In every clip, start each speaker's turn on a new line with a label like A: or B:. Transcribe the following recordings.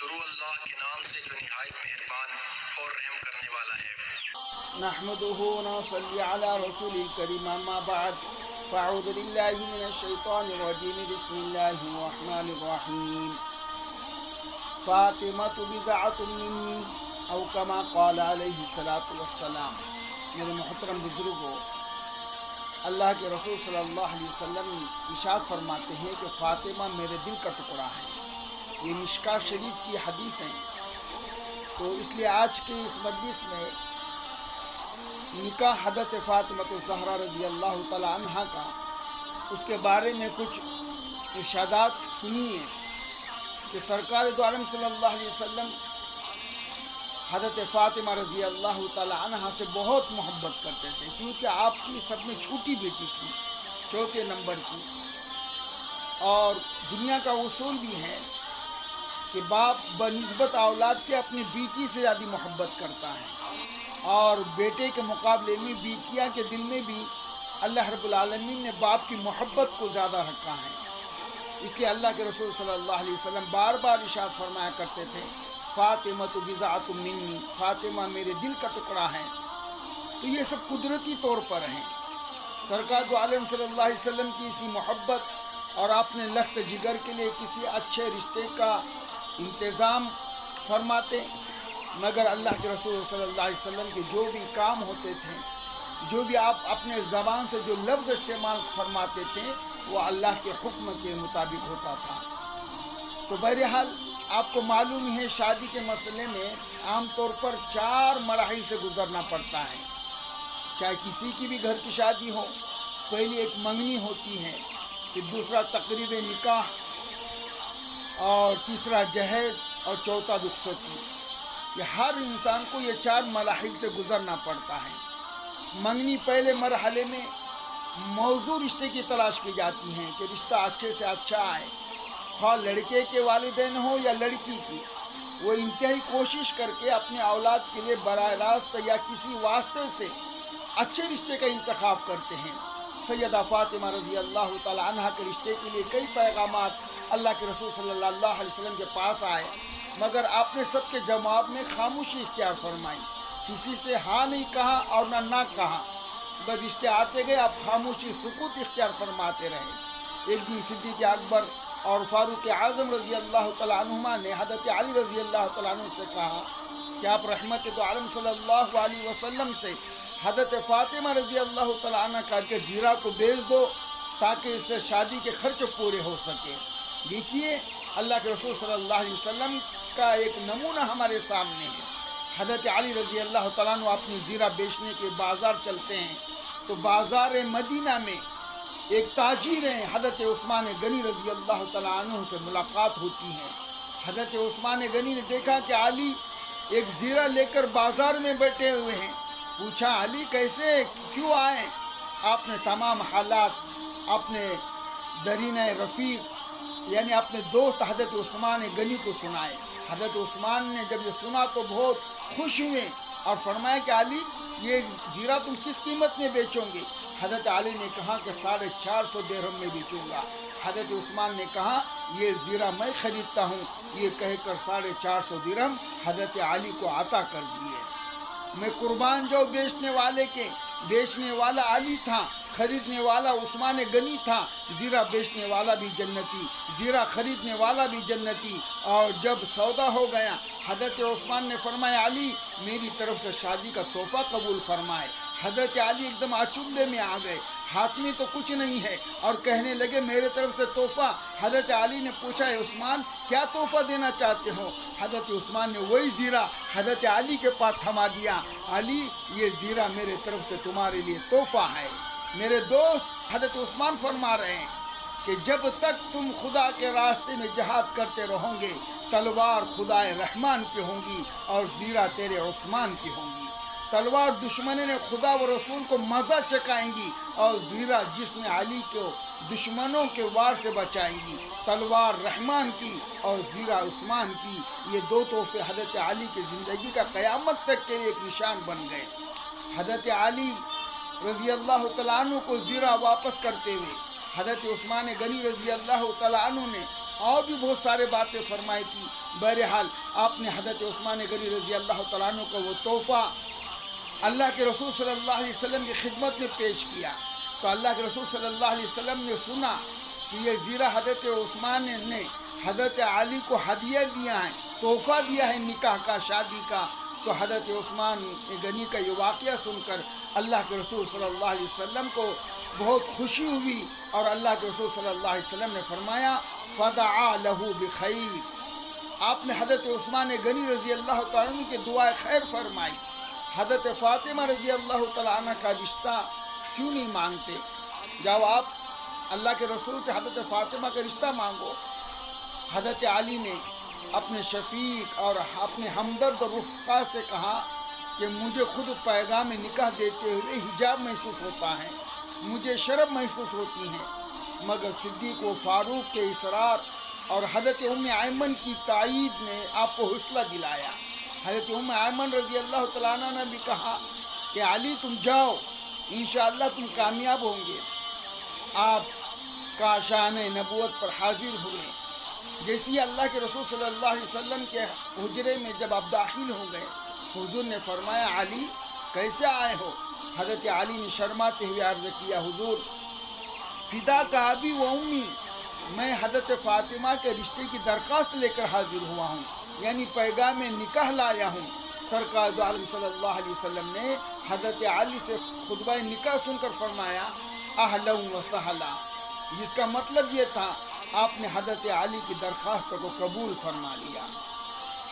A: شروع اللہ کے نام سے جو نہایت مہربان اور رحم کرنے والا ہے۔
B: نحمده ونصلي على رسول الكريم اما بعد فاعوذ بالله من الشيطان الرجيم بسم الله الرحمن الرحيم فاطمة بضعة مني او كما قال عليه الصلاة والسلام۔ میرے محترم بزرگوں، اللہ کے رسول صلی اللہ علیہ وسلم ارشاد فرماتے ہیں کہ فاطمہ میرے دل کا ٹکڑا ہے۔ یہ مشکاۃ شریف کی حدیث ہیں، تو اس لیے آج کے اس مجلس میں نکاح حضرت فاطمہ الزہرا رضی اللہ تعالی عنہ کا، اس کے بارے میں کچھ ارشادات سنیے کہ سرکار دو عالم صلی اللہ علیہ وسلم حضرت فاطمہ رضی اللہ تعالی عنہ سے بہت محبت کرتے تھے، کیونکہ آپ کی سب میں چھوٹی بیٹی تھی، چوتھے نمبر کی، اور دنیا کا اصول بھی ہے کہ باپ بنسبت اولاد کے اپنی بیٹی سے زیادہ محبت کرتا ہے، اور بیٹے کے مقابلے میں بیٹیاں کے دل میں بھی اللہ رب العالمین نے باپ کی محبت کو زیادہ رکھا ہے۔ اس لیے اللہ کے رسول صلی اللہ علیہ وسلم بار بار ارشاد فرمایا کرتے تھے فاطمہ بضعۃ منی، فاطمہ میرے دل کا ٹکڑا ہے۔ تو یہ سب قدرتی طور پر ہیں۔ سرکار دو عالم صلی اللہ علیہ وسلم کی اسی محبت اور اپنے لخت جگر کے لیے کسی اچھے رشتے کا انتظام فرماتے، مگر اللہ کے رسول صلی اللہ علیہ وسلم کے جو بھی کام ہوتے تھے، جو بھی آپ اپنے زبان سے جو لفظ استعمال فرماتے تھے، وہ اللہ کے حکم کے مطابق ہوتا تھا۔ تو بہرحال آپ کو معلوم ہے شادی کے مسئلے میں عام طور پر 4 مراحل سے گزرنا پڑتا ہے۔ چاہے کسی کی بھی گھر کی شادی ہو، پہلی ایک منگنی ہوتی ہے، پھر دوسرا تقریب نکاح، اور تیسرا جہیز، اور چوتھا رخصتی۔ یہ ہر انسان کو یہ 4 مراحل سے گزرنا پڑتا ہے۔ منگنی پہلے مرحلے میں موضوع رشتے کی تلاش کی جاتی ہے کہ رشتہ اچھے سے اچھا آئے، خواہ لڑکے کے والدین ہو یا لڑکی کی، وہ انتہائی کوشش کر کے اپنے اولاد کے لیے براہ راست یا کسی واسطے سے اچھے رشتے کا انتخاب کرتے ہیں۔ سیدہ فاطمہ رضی اللہ تعالی عنہ کے رشتے کے لیے کئی پیغامات اللہ کے رسول صلی اللہ علیہ وسلم کے پاس آئے، مگر آپ نے سب کے جواب میں خاموشی اختیار فرمائی، کسی سے ہاں نہیں کہا اور نہ کہا، بس رشتے آتے گئے، آپ خاموشی سکوت اختیار فرماتے رہے۔ ایک دن صدیق اکبر اور فاروق اعظم رضی اللہ تعالیٰ عنہما نے حضرت علی رضی اللہ تعالیٰ عنہ سے کہا کہ آپ رحمت دو عالم صلی اللہ علیہ وسلم سے حضرت فاطمہ رضی اللہ تعالیٰ عنہ کا کہ جیرا کو بیچ دو تاکہ اس سے شادی کے خرچ پورے ہو سکے۔ دیکھیے اللہ کے رسول صلی اللہ علیہ وسلم کا ایک نمونہ ہمارے سامنے ہے۔ حضرت علی رضی اللہ تعالیٰ عنہ اپنی زیرہ بیچنے کے بازار چلتے ہیں، تو بازار مدینہ میں ایک تاجر ہیں حضرت عثمان غنی رضی اللہ تعالیٰ عنہ سے ملاقات ہوتی ہے۔ حضرت عثمان غنی نے دیکھا کہ علی ایک زیرہ لے کر بازار میں بیٹھے ہوئے ہیں، پوچھا علی کیسے، کیوں آئے؟ آپ نے تمام حالات اپنے درینہ رفیق یعنی اپنے دوست حضرت عثمان غنی کو سنائے۔ حضرت عثمان نے جب یہ سنا تو بہت خوش ہوئے اور فرمایا کہ علی یہ زیرہ تم کس قیمت میں بیچو گے؟ حضرت علی نے کہا کہ 450 درہم میں بیچوں گا۔ حضرت عثمان نے کہا یہ زیرہ میں خریدتا ہوں، یہ کہہ کر 450 درہم حضرت علی کو عطا کر دیے۔ میں قربان جو بیچنے والے کے، بیچنے والا علی تھا، خریدنے والا عثمان غنی تھا، زیرہ بیچنے والا بھی جنتی، زیرہ خریدنے والا بھی جنتی۔ اور جب سودا ہو گیا، حضرت عثمان نے فرمایا علی میری طرف سے شادی کا تحفہ قبول فرمائے۔ حضرت علی ایک دم اچنبے میں آ گئے، ہاتھ میں تو کچھ نہیں ہے، اور کہنے لگے میرے طرف سے تحفہ۔ حضرت علی نے پوچھا عثمان کیا تحفہ دینا چاہتے ہو؟ حضرت عثمان نے وہی زیرہ حضرت علی کے پاس تھما دیا، علی یہ زیرہ میرے طرف سے تمہارے لیے تحفہ ہے۔ میرے دوست حضرت عثمان فرما رہے ہیں کہ جب تک تم خدا کے راستے میں جہاد کرتے رہو گے، تلوار خدا رحمان کی ہوں گی اور زیرہ تیرے عثمان کی ہوں گی۔ تلوار دشمنوں نے خدا و رسول کو مزہ چکائیں گی، اور زیرہ جسم علی کو دشمنوں کے وار سے بچائیں گی۔ تلوار رحمان کی اور زیرہ عثمان کی، یہ 2 تحفے حضرت علی کی زندگی کا قیامت تک کے لیے ایک نشان بن گئے۔ حضرت علی رضی اللہ تعالیٰ عنہ کو زیرہ واپس کرتے ہوئے حضرت عثمان غنی رضی اللہ تعالیٰ عنہ نے اور بھی بہت سارے باتیں فرمائی تھی، بہرحال آپ نے حضرت عثمان غنی رضی اللہ تعالیٰ عنہ کو وہ تحفہ اللہ کے رسول صلی اللہ علیہ وسلم کی خدمت میں پیش کیا، تو اللہ کے رسول صلی اللہ علیہ وسلم نے سنا کہ یہ زیرہ حضرت عثمان نے حضرت علی کو ہدیہ دیا ہے، تحفہ دیا ہے نکاح کا، شادی کا، تو حضرت عثمان غنی کا یہ واقعہ سن کر اللہ کے رسول صلی اللہ علیہ وسلم کو بہت خوشی ہوئی، اور اللہ کے رسول صلی اللہ علیہ وسلم نے فرمایا فدعا لہو بخیر، آپ نے حضرت عثمان غنی رضی اللہ تعالیٰ عنہ کی دعائے خیر فرمائی۔ حضرت فاطمہ رضی اللہ تعالیٰ عنہ کا رشتہ کیوں نہیں مانگتے؟ جب آپ اللہ کے رسول سے حضرت فاطمہ کا رشتہ مانگو۔ حضرت علی نے اپنے شفیق اور اپنے ہمدرد اور رفقا سے کہا کہ مجھے خود پیغام نکاح دیتے ہوئے حجاب محسوس ہوتا ہے، مجھے شرم محسوس ہوتی ہیں، مگر صدیق و فاروق کے اصرار اور حضرت ام ایمن کی تائید نے آپ کو حوصلہ دلایا۔ حضرت ام ایمن رضی اللہ تعالیٰ عنہ نے بھی کہا کہ علی تم جاؤ، انشاءاللہ تم کامیاب ہوں گے۔ آپ کاشان نبوت پر حاضر ہوئے۔ جیسے ہی اللہ کے رسول صلی اللہ علیہ وسلم کے حجرے میں جب آپ داخل ہو گئے، حضور نے فرمایا علی کیسے آئے ہو؟ حضرت علی نے شرماتے ہوئے عرض کیا حضور فدا کا ابی و امی، میں حضرت فاطمہ کے رشتے کی درخواست لے کر حاضر ہوا ہوں، یعنی پیغام نکاح لایا ہوں۔ سرکار دو عالم صلی اللہ علیہ وسلم نے حضرت علی سے خطبہ نکاح سن کر فرمایا اہلا و سہلا، جس کا مطلب یہ تھا آپ نے حضرت علی کی درخواست کو قبول فرما لیا۔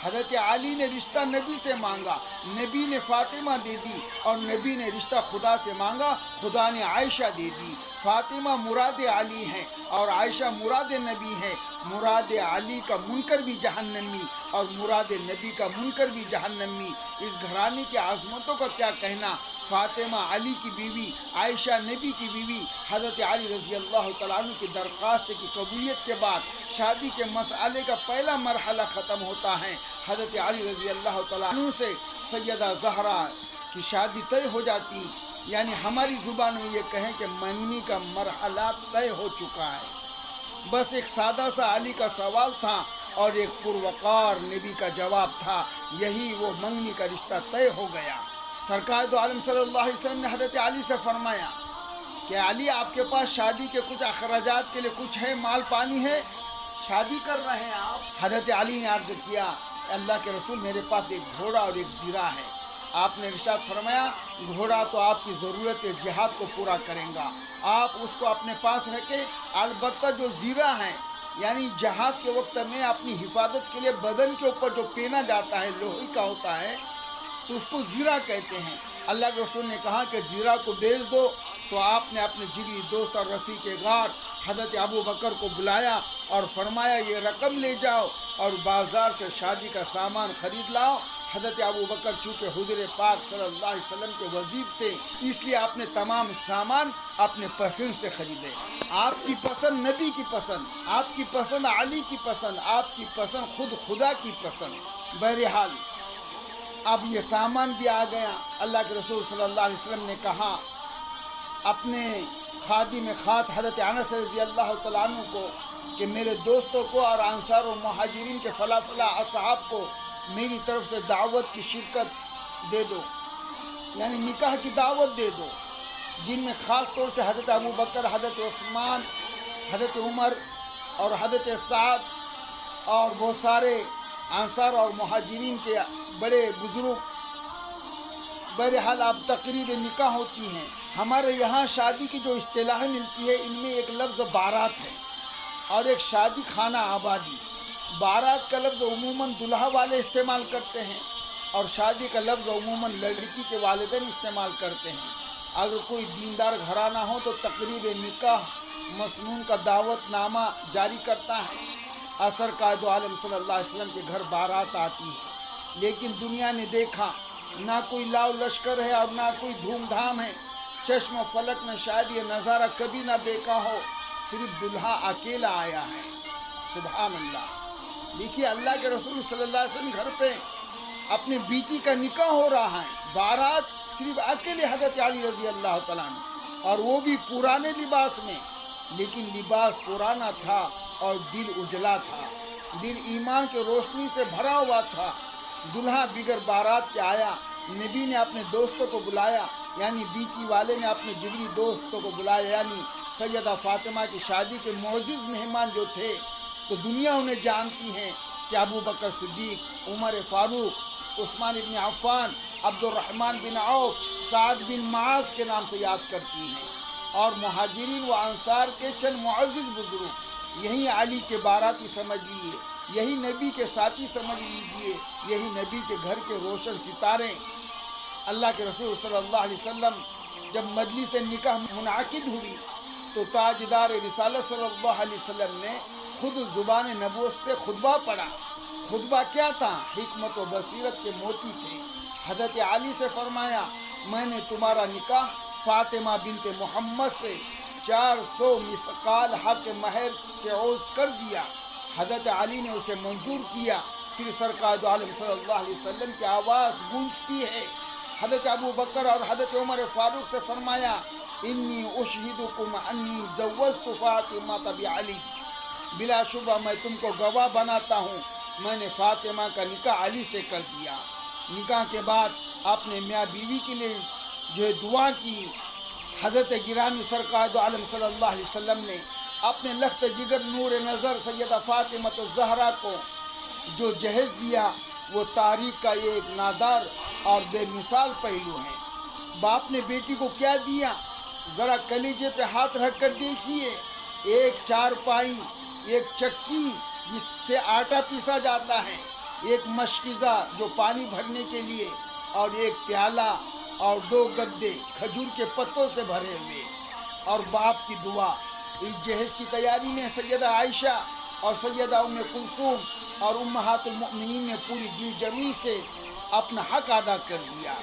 B: حضرت علی نے رشتہ نبی سے مانگا، نبی نے فاطمہ دے دی، اور نبی نے رشتہ خدا سے مانگا، خدا نے عائشہ دے دی۔ فاطمہ مراد علی ہے اور عائشہ مراد نبی ہے۔ مراد علی کا منکر بھی جہنمی اور مراد نبی کا منکر بھی جہنمی۔ اس گھرانے کی عظمتوں کا کیا کہنا۔ فاطمہ علی کی بیوی، عائشہ نبی کی بیوی۔ حضرت علی رضی اللہ تعالیٰ عنہ کی درخواست کی قبولیت کے بعد شادی کے مسئلے کا پہلا مرحلہ ختم ہوتا ہے۔ حضرت علی رضی اللہ تعالیٰ عنہ سے سیدہ زہرا کی شادی طے ہو جاتی، یعنی ہماری زبان میں یہ کہیں کہ منگنی کا مرحلہ طے ہو چکا ہے۔ بس ایک سادہ سا علی کا سوال تھا اور ایک پروقار نبی کا جواب تھا، یہی وہ منگنی کا رشتہ طے ہو گیا۔ سرکار دو عالم صلی اللہ علیہ وسلم نے حضرت علی سے فرمایا کہ علی آپ کے پاس شادی کے کچھ اخراجات کے لیے کچھ ہے، مال پانی ہے، شادی کر رہے ہیں آپ؟ حضرت علی نے عرض کیا اللہ کے رسول میرے پاس ایک گھوڑا اور ایک زیرہ ہے۔ آپ نے ارشاد فرمایا گھوڑا تو آپ کی ضرورت جہاد کو پورا کرے گا، آپ اس کو اپنے پاس رکھیں، البتہ جو زیرہ ہے یعنی جہاد کے وقت میں اپنی حفاظت کے لیے بدن کے اوپر جو پہنا جاتا ہے لوہے کا ہوتا ہے تو اس کو زیرہ کہتے ہیں۔ اللہ کے رسول نے کہا کہ زیرہ کو بیچ دو، تو آپ نے اپنے جگری دوست اور رفیق غار حضرت ابو بکر کو بلایا اور فرمایا یہ رقم لے جاؤ اور بازار سے شادی کا سامان خرید لاؤ۔ حضرت ابو بکر چونکہ حضور پاک صلی اللہ علیہ وسلم کے وزیر تھے، اس لیے آپ نے تمام سامان اپنے پسند سے خریدے۔ آپ کی پسند نبی کی پسند، آپ کی پسند علی کی پسند، آپ کی پسند خود خدا کی پسند۔ بہرحال اب یہ سامان بھی آ گیا۔ اللہ کے رسول صلی اللہ علیہ وسلم نے کہا اپنے خادم خاص حضرت انس رضی اللہ تعالیٰ عنہ کو کہ میرے دوستوں کو اور انصار و مہاجرین کے فلاں فلاں اصحاب کو میری طرف سے دعوت کی شرکت دے دو، یعنی نکاح کی دعوت دے دو، جن میں خاص طور سے حضرت ابو بکر، حضرت عثمان، حضرت عمر اور حضرت سعد اور بہت سارے انصار اور مہاجرین کے بڑے بزرگ۔ بہرحال اب تقریب نکاح ہوتی ہیں۔ ہمارے یہاں شادی کی جو اصطلاح ملتی ہے ان میں ایک لفظ بارات ہے اور ایک شادی خانہ آبادی۔ بارات کا لفظ عموماً دلہا والے استعمال کرتے ہیں اور شادی کا لفظ عموماً لڑکی کے والدین استعمال کرتے ہیں۔ اگر کوئی دیندار گھرانہ ہو تو تقریب نکاح مسنون کا دعوت نامہ جاری کرتا ہے۔ اثر قائد عالم صلی اللہ علیہ وسلم کے گھر بارات آتی ہے، لیکن دنیا نے دیکھا نہ کوئی لاؤ لشکر ہے اور نہ کوئی دھوم دھام ہے۔ چشم و فلک میں شاید یہ نظارہ کبھی نہ دیکھا ہو، صرف دلہا اکیلا آیا ہے۔ سبحان اللہ۔ دیکھیے اللہ کے رسول صلی اللہ علیہ وسلم گھر پہ اپنی بیٹی کا نکاح ہو رہا ہے، بارات صرف اکیلے حضرت علی رضی اللہ تعالیٰ عنہ، اور وہ بھی پرانے لباس میں، لیکن لباس پرانا تھا اور دل اجلا تھا۔ دل ایمان کے روشنی سے بھرا ہوا تھا۔ دلہا بغیر بارات کے آیا، نبی نے اپنے دوستوں کو بلایا، یعنی بیٹی والے نے اپنے جگری دوستوں کو بلایا، یعنی سیدہ فاطمہ کی شادی کے معزز مہمان جو تھے، تو دنیا انہیں جانتی ہے کہ ابو بکر صدیق، عمر فاروق، عثمان بن عفان، عبد الرحمن بن عوف، سعد بن معاذ کے نام سے یاد کرتی ہیں، اور مہاجرین و انصار کے چند معزز بزرگ، یہی علی کے باراتی سمجھ لیجیے، یہی نبی کے ساتھی سمجھ لیجئے، یہی نبی کے گھر کے روشن ستارے۔ اللہ کے رسول صلی اللہ علیہ وسلم جب مجلس نکاح منعقد ہوئی تو تاجدار رسالت صلی اللہ علیہ وسلم نے خود زبان نبوت سے خطبہ پڑھا۔ خطبہ کیا تھا؟ حکمت و بصیرت کے موتی تھے۔ حضرت علی سے فرمایا، میں نے تمہارا نکاح فاطمہ بنت محمد سے 400 مثقال حق مہر کے عوض کر دیا۔ حضرت علی نے اسے منظور کیا۔ پھر سرکار دو عالم صلی اللہ علیہ وسلم کی آواز گونجتی ہے۔ حضرت ابو بکر اور حضرت عمر فاروق سے فرمایا، انی اشہدکم انی زوجت فاطمہ بعلی، بلا شبہ میں تم کو گواہ بناتا ہوں، میں نے فاطمہ کا نکاح علی سے کر دیا۔ نکاح کے بعد آپ نے میاں بیوی کے لیے جو ہے دعا کی۔ حضرت گرامی سرکار دو عالم صلی اللہ علیہ وسلم نے اپنے لخت جگر نور نظر سیدہ فاطمہ الزہرا کو جو جہیز دیا، وہ تاریخ کا ایک نادر اور بے مثال پہلو ہے۔ باپ نے بیٹی کو کیا دیا؟ ذرا کلیجے پہ ہاتھ رکھ کر دیکھیے، ایک چارپائی، ایک چکی جس سے آٹا پیسا جاتا ہے، ایک مشکیزہ جو پانی بھرنے کے لیے، اور ایک پیالہ اور 2 گدے کھجور کے پتوں سے بھرے ہوئے، اور باپ کی دعا۔ اس جہیز کی تیاری میں سیدہ عائشہ اور سیدہ ام کلثوم اور امہات المؤمنین نے پوری دل جمعی سے اپنا حق ادا کر دیا۔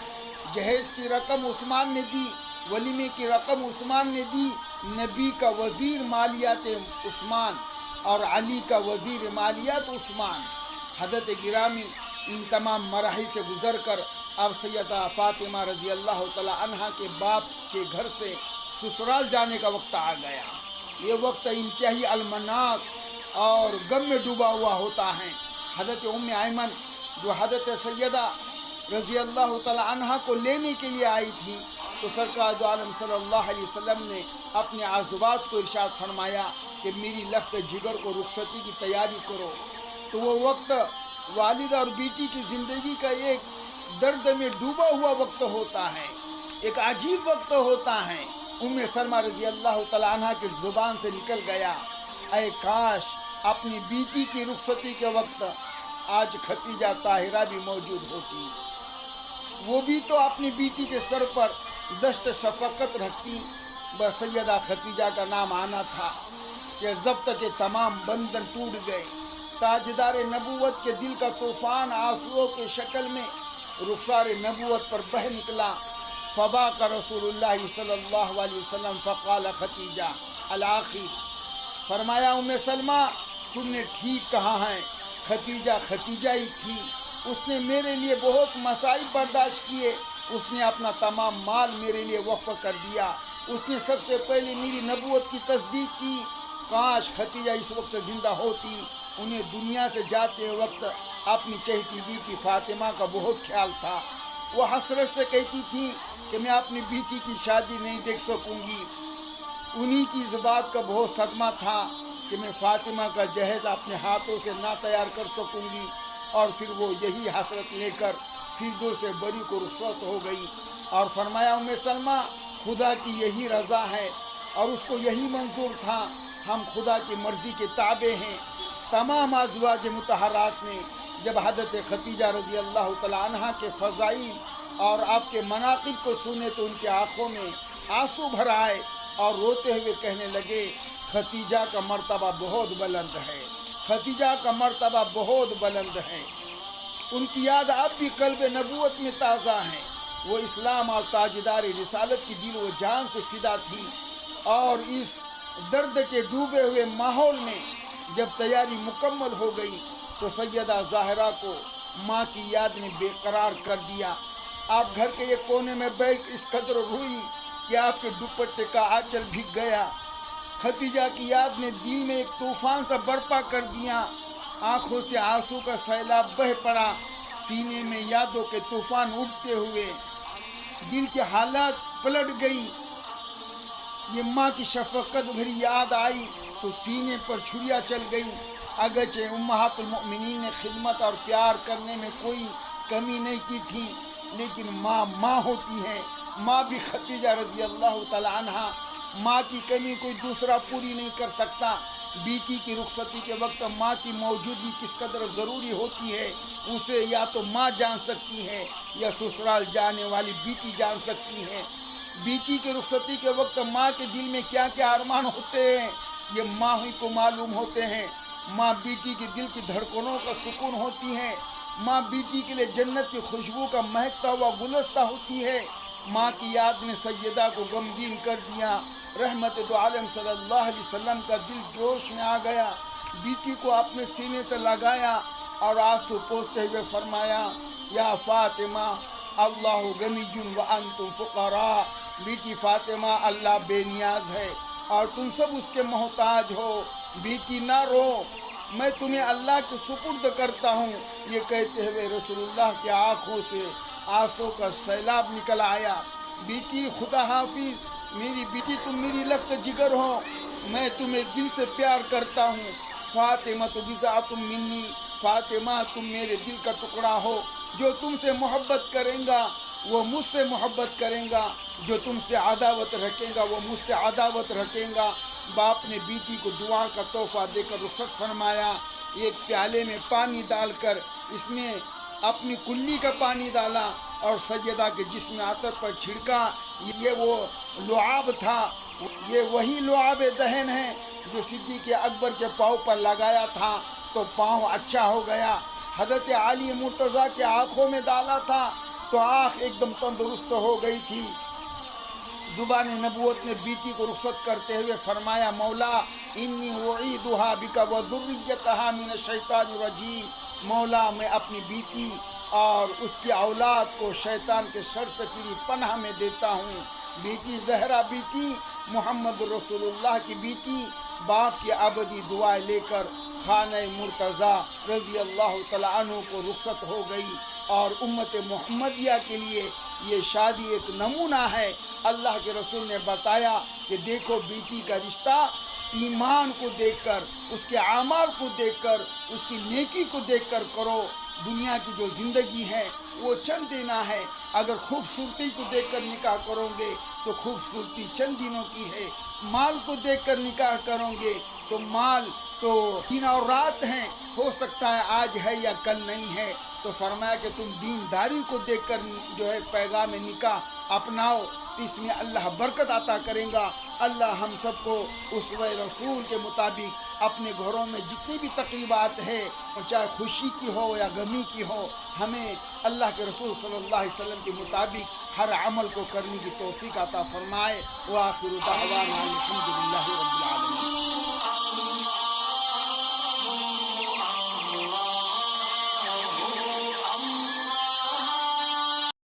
B: جہیز کی رقم عثمان نے دی، ولیمے کی رقم عثمان نے دی، نبی کا وزیر مالیات عثمان اور علی کا وزیر مالیات عثمان۔ حضرت گرامی ان تمام مراحل سے گزر کر اب سیدہ فاطمہ رضی اللہ تعالی عنہا کے باپ کے گھر سے سسرال جانے کا وقت آ گیا۔ یہ وقت انتہائی المناک اور غم میں ڈوبا ہوا ہوتا ہے۔ حضرت ام ایمن جو حضرت سیدہ رضی اللہ تعالی عنہا کو لینے کے لیے آئی تھی، تو سرکار دو عالم صلی اللہ علیہ وسلم نے اپنے عزوات کو ارشاد فرمایا کہ میری لخت جگر کو رخصتی کی تیاری کرو۔ تو وہ وقت والد اور بیٹی کی زندگی کا ایک درد میں ڈوبا ہوا وقت ہوتا ہے، ایک عجیب وقت ہوتا ہے۔ ام سلمہ رضی اللہ تعالی عنہ کی زبان سے نکل گیا، اے کاش اپنی بیٹی کی رخصتی کے وقت آج ختیجہ طاہرہ بھی موجود ہوتی، وہ بھی تو اپنی بیٹی کے سر پر دشت شفقت رکھتی۔ بس سیدہ ختیجہ کا نام آنا تھا کہ ضبط کے تمام بندھن ٹوٹ گئے۔ تاجدار نبوت کے دل کا طوفان آنسوؤں کی شکل میں رخسار نبوت پر بہہ نکلا۔ فباق رسول اللہ صلی اللہ علیہ وسلم فقال ختیجہ الآخر، فرمایا ام سلمہ تم نے ٹھیک کہا ہے، ختیجہ ختیجہ ہی تھی، اس نے میرے لیے بہت مصائب برداشت کیے، اس نے اپنا تمام مال میرے لیے وقف کر دیا، اس نے سب سے پہلے میری نبوت کی تصدیق کی۔ کاش ختیجہ اس وقت زندہ ہوتی۔ انہیں دنیا سے جاتے وقت اپنی چہیتی بیٹی فاطمہ کا بہت خیال تھا۔ وہ حسرت سے کہتی تھی کہ میں اپنی بیٹی کی شادی نہیں دیکھ سکوں گی۔ انہی کی اس بات کا بہت صدمہ تھا کہ میں فاطمہ کا جہیز اپنے ہاتھوں سے نہ تیار کر سکوں گی، اور پھر وہ یہی حسرت لے کر فردوس بری کو رخصت ہو گئی۔ اور فرمایا ام سلمہ خدا کی یہی رضا ہے اور اس کو یہی منظور تھا، ہم خدا کی مرضی کے تابع ہیں۔ تمام ازواج مطہرات نے جب حضرت ختیجہ رضی اللہ تعالی عنہا کے فضائل اور آپ کے مناقب کو سنے تو ان کے آنکھوں میں آنسو بھر آئے اور روتے ہوئے کہنے لگے، ختیجہ کا مرتبہ بہت بلند ہے، ختیجہ کا مرتبہ بہت بلند ہے۔ ان کی یاد اب بھی قلب نبوت میں تازہ ہے۔ وہ اسلام اور تاجدار رسالت کی دل و جان سے فدا تھی، اور اس درد کے ڈوبے ہوئے ماحول میں جب تیاری مکمل ہو گئی تو سیدہ زہرا کو ماں کی یاد نے بے قرار کر دیا۔ آپ گھر کے ایک کونے میں بیٹھ اس قدر روئی کہ آپ کے دوپٹے کا آنچل بھیگ گیا۔ ختیجہ کی یاد نے دل میں ایک طوفان سا برپا کر دیا۔ آنکھوں سے آنسو کا سیلاب بہ پڑا، سینے میں یادوں کے طوفان اٹھتے ہوئے، دل کی حالات پلٹ گئی۔ یہ ماں کی شفقت بھری یاد آئی تو سینے پر چھریاں چل گئی۔ اگرچہ امہات المؤمنین نے خدمت اور پیار کرنے میں کوئی کمی نہیں کی تھی، لیکن ماں ہوتی ہے۔ ماں بھی خدیجہ رضی اللہ تعالی عنہا، ماں کی کمی کوئی دوسرا پوری نہیں کر سکتا۔ بیٹی کی رخصتی کے وقت ماں کی موجودگی کس قدر ضروری ہوتی ہے، اسے یا تو ماں جان سکتی ہے یا سسرال جانے والی بیٹی جان سکتی ہے۔ بیٹی کی رخصتی کے وقت ماں کے دل میں کیا کیا ارمان ہوتے ہیں، یہ ماں ہی کو معلوم ہوتے ہیں۔ ماں بیٹی کے دل کی دھڑکنوں کا سکون ہوتی ہے۔ ماں بیٹی کے لیے جنت کی خوشبو کا مہکتا ہوا گلدستہ ہوتی ہے۔ ماں کی یاد نے سیدہ کو غمگین کر دیا۔ رحمت دو عالم صلی اللہ علیہ وسلم کا دل جوش میں آ گیا، بیٹی کو اپنے سینے سے لگایا اور آنسو پوچھتے ہوئے فرمایا، یا فاطمہ اللہ غنی وانتم فقراء، بیٹی فاطمہ اللہ بے نیاز ہے اور تم سب اس کے محتاج ہو، بیٹی نہ رو، میں تمہیں اللہ کے سپرد کرتا ہوں۔ یہ کہتے ہوئے رسول اللہ کی آنکھوں سے آنسو کا سیلاب نکل آیا۔ بیٹی خدا حافظ، میری بیٹی تم میری لخت جگر ہو، میں تمہیں دل سے پیار کرتا ہوں۔ فاطمہ تو بضاعۃ منی، فاطمہ تم میرے دل کا ٹکڑا ہو، جو تم سے محبت کریں گا وہ مجھ سے محبت کریں گا، جو تم سے عداوت رکھیں گا وہ مجھ سے عداوت رکھیں گا۔ باپ نے بیٹی کو دعا کا تحفہ دے کر رخصت فرمایا۔ ایک پیالے میں پانی ڈال کر اس میں اپنی کلی کا پانی ڈالا اور سیدہ کے جسم عطر پر چھڑکا۔ یہ وہ لعاب تھا، یہ وہی لعاب دہن ہے جو صدیق اکبر کے پاؤں پر لگایا تھا تو پاؤں اچھا ہو گیا۔ حضرت علی مرتضیٰ کے آنکھوں میں ڈالا تھا تو آنکھ ایک دم تندرست ہو گئی تھی۔ زبان نبوت نے بیٹی کو رخصت کرتے ہوئے فرمایا، مولا انی اعیدھا بک وذریتھا من الشیطان الرجیم، مولا میں اپنی بیٹی اور اس کی اولاد کو شیطان کے شر سے تیری پناہ میں دیتا ہوں۔ بیٹی زہرا، بیٹی محمد رسول اللہ کی بیٹی باپ کی ابدی دعائیں لے کر خانہ مرتضیٰ رضی اللہ تعالیٰ عنہ کو رخصت ہو گئی، اور امت محمدیہ کے لیے یہ شادی ایک نمونہ ہے۔ اللہ کے رسول نے بتایا کہ دیکھو بیٹی کا رشتہ ایمان کو دیکھ کر، اس کے اعمال کو دیکھ کر، اس کی نیکی کو دیکھ کر کرو۔ دنیا کی جو زندگی ہے وہ چند دینا ہے، اگر خوبصورتی کو دیکھ کر نکاح کرو گے تو خوبصورتی چند دنوں کی ہے، مال کو دیکھ کر نکاح کرو گے تو مال تو دن اور رات ہیں، ہو سکتا ہے آج ہے یا کل نہیں ہے۔ تو فرمایا کہ تم دینداری کو دیکھ کر جو ہے پیغام نکاح اپناؤ، اس میں اللہ برکت عطا کرے گا۔ اللہ ہم سب کو اسوہ رسول کے مطابق اپنے گھروں میں جتنی بھی تقریبات ہے، چاہے خوشی کی ہو یا غمی کی ہو، ہمیں اللہ کے رسول صلی اللہ علیہ وسلم کے مطابق ہر عمل کو کرنے کی توفیق عطا فرمائے۔ وآخر دعوانا الحمدللہ رب العالمین۔